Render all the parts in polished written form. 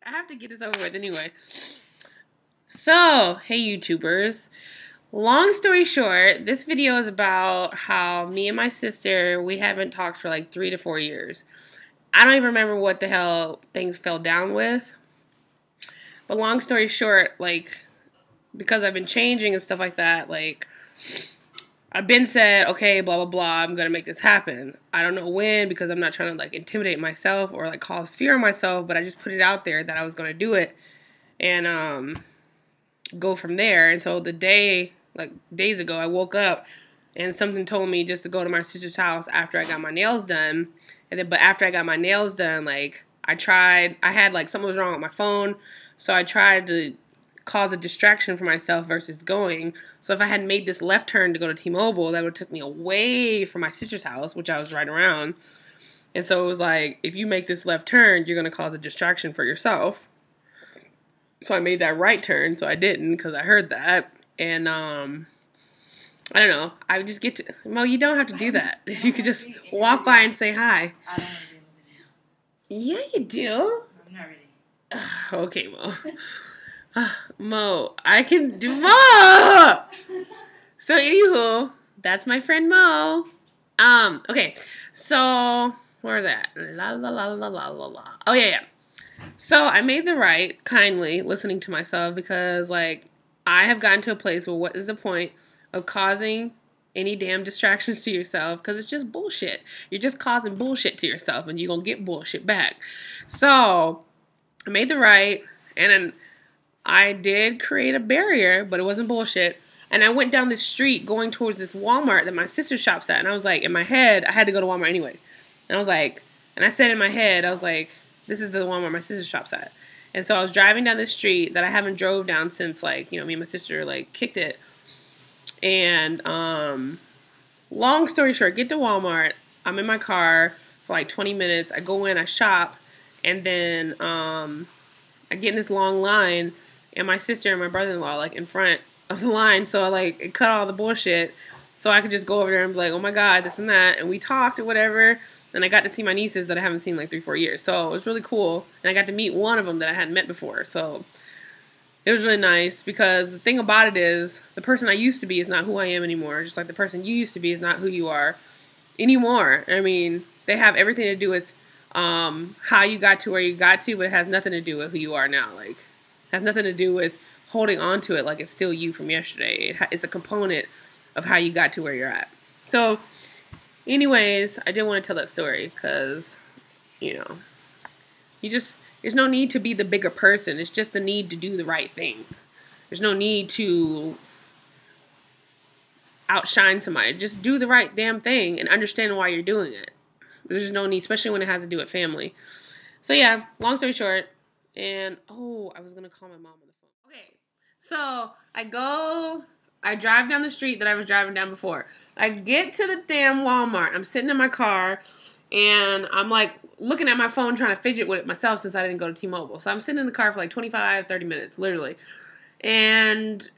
I have to get this over with anyway. So, hey YouTubers. Long story short, this video is about how me and my sister, we haven't talked for like 3 to 4 years. I don't even remember what the hell things fell down with. But long story short, like, because I've been changing and stuff like that, like, I've been said, okay, blah, blah, blah, I'm going to make this happen. I don't know when, because I'm not trying to, like, intimidate myself or, like, cause fear on myself, but I just put it out there that I was going to do it and go from there. And so the day, like, days ago, I woke up and something told me just to go to my sister's house after I got my nails done. And then, but after I got my nails done, like, I had, like, something was wrong with my phone, so I tried to cause a distraction for myself versus going. So if I had made this left turn to go to T-Mobile, that would have took me away from my sister's house, which I was right around. And so it was like, if you make this left turn, you're going to cause a distraction for yourself. So I made that right turn, so I didn't because I heard that. And I don't know. I just get to... Mo, you don't have to do that. If you could just walk by and say hi. I don't want to be able to. Yeah, you do. I'm not ready. Okay, Mo. Mo, I can do Mo. So anywho, that's my friend Mo. Okay, so where is that? La la la la la la la. Oh yeah. So I made the right, kindly listening to myself, because like I have gotten to a place where what is the point of causing any damn distractions to yourself, because it's just bullshit. You're just causing bullshit to yourself, and you're gonna get bullshit back. So I made the right, and then I did create a barrier, but it wasn't bullshit. And I went down the street going towards this Walmart that my sister shops at. And I was like, in my head, I had to go to Walmart anyway. And I was like, and I said in my head, I was like, this is the Walmart my sister shops at. And so I was driving down the street that I haven't drove down since, like, you know, me and my sister, like, kicked it. And long story short, get to Walmart. I'm in my car for like 20 minutes. I go in, I shop. And then I get in this long line. And my sister and my brother-in-law, like, in front of the line. So, like, it cut all the bullshit. So I could just go over there and be like, oh, my God, this and that. And we talked or whatever. And I got to see my nieces that I haven't seen, like, 3-4 years. So it was really cool. And I got to meet one of them that I hadn't met before. So it was really nice. Because the thing about it is, the person I used to be is not who I am anymore. Just like the person you used to be is not who you are anymore. I mean, they have everything to do with how you got to where you got to. But it has nothing to do with who you are now. Like, has nothing to do with holding on to it like it's still you from yesterday. It's a component of how you got to where you're at. So, anyways, I did want to tell that story because, you know, there's no need to be the bigger person. It's just the need to do the right thing. There's no need to outshine somebody. Just do the right damn thing and understand why you're doing it. There's no need, especially when it has to do with family. So, yeah, long story short. And, oh, I was going to call my mom on the phone. Okay, so I drive down the street that I was driving down before. I get to the damn Walmart. I'm sitting in my car, and I'm, like, looking at my phone trying to fidget with it myself since I didn't go to T-Mobile. So I'm sitting in the car for, like, 25, 30 minutes, literally. And,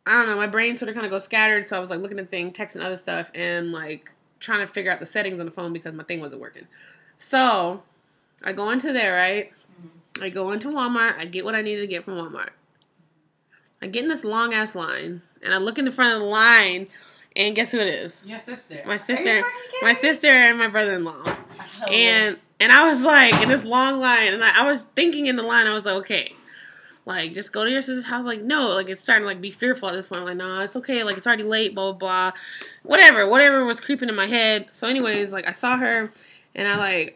I don't know, my brain sort of kind of goes scattered, so I was, like, looking at things, texting other stuff, and, like, trying to figure out the settings on the phone because my thing wasn't working. So I go into there, right? I go into Walmart. I get what I needed to get from Walmart. I get in this long-ass line, and I look in the front of the line, and guess who it is? Your sister. My sister and my brother-in-law. And I was, like, in this long line, and I was thinking in the line, I was like, okay, like, just go to your sister's house. Like, no, like, it's starting to, like, be fearful at this point. I'm like, no, it's okay. Like, it's already late, blah, blah, blah. Whatever was creeping in my head. So, anyways, like, I saw her. And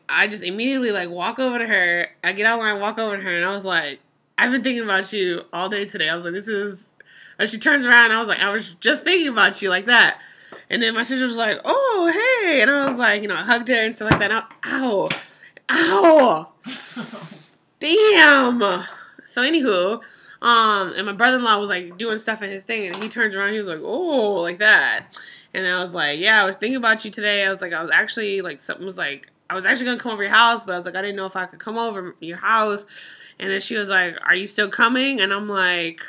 I just immediately, like, walk over to her. I get out of line, walk over to her, and I was like, I've been thinking about you all day today. I was like, this is... And she turns around, and I was like, I was just thinking about you like that. And then my sister was like, oh, hey. And I was like, you know, I hugged her and stuff like that. And ow. Damn. So, anywho, and my brother-in-law was, like, doing stuff in his thing, and he turns around, and he was like, oh, like that. And I was like, yeah, I was thinking about you today. I was like, I was actually going to come over your house, but I was like, I didn't know if I could come over your house. And then she was like, are you still coming? And I'm like,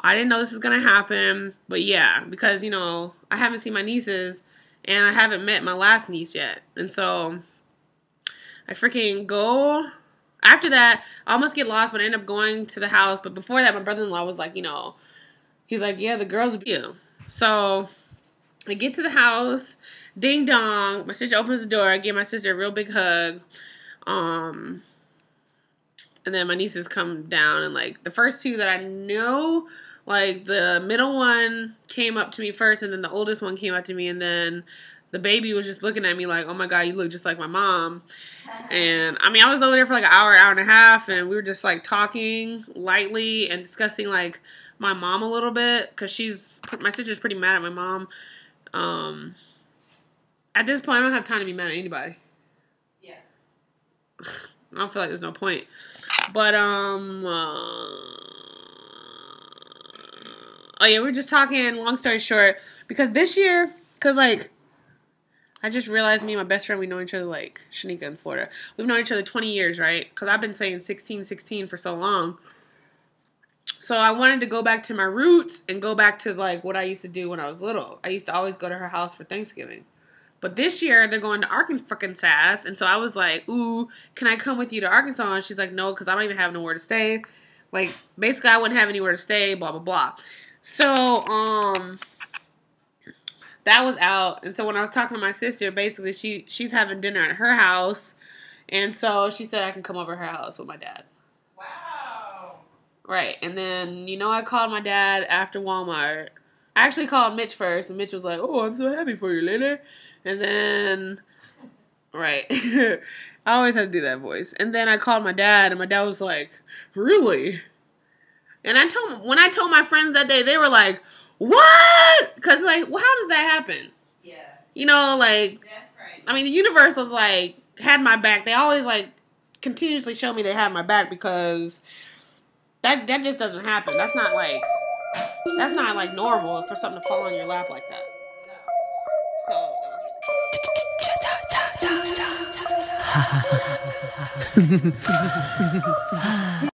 I didn't know this was going to happen. But yeah, because, you know, I haven't seen my nieces, and I haven't met my last niece yet. And so I freaking go After that, I almost get lost, but I end up going to the house. But before that, my brother-in-law was like, you know, he's like, yeah, the girls are you. So I get to the house, ding dong. My sister opens the door. I give my sister a real big hug. And then my nieces come down, and like the first two that I know, like the middle one came up to me first, and then the oldest one came up to me, and then the baby was just looking at me like, oh my God, you look just like my mom. And I mean, I was over there for like an hour and a half, and we were just like talking lightly and discussing like my mom a little bit, because my sister's pretty mad at my mom. At this point, I don't have time to be mad at anybody. Yeah. I don't feel like there's no point. But, oh yeah, we were just talking, long story short, because this year, like, I just realized me and my best friend, we know each other like Shanika in Florida. We've known each other 20 years, right? Because I've been saying 16, 16 for so long. So I wanted to go back to my roots and go back to, like, what I used to do when I was little. I used to always go to her house for Thanksgiving. But this year, they're going to Arkansas, and so I was like, ooh, can I come with you to Arkansas? And she's like, no, because I don't even have nowhere to stay. Like, basically, I wouldn't have anywhere to stay, blah, blah, blah. So, that was out. And so when I was talking to my sister, basically, she's having dinner at her house. And so she said I can come over her house with my dad. Wow. Right. And then, you know, I called my dad after Walmart. I actually called Mitch first, and Mitch was like, oh, I'm so happy for you, lady. And then, right. I always have to do that voice. And then I called my dad, and my dad was like, really? And when I told my friends that day, they were like, what? Because, like, well, how does that happen? Yeah. You know, like, that's right. I mean, the universe was like, had my back. They always, like, continuously show me they had my back, because that just doesn't happen. That's not like normal for something to fall on your lap like that. So that was really cool.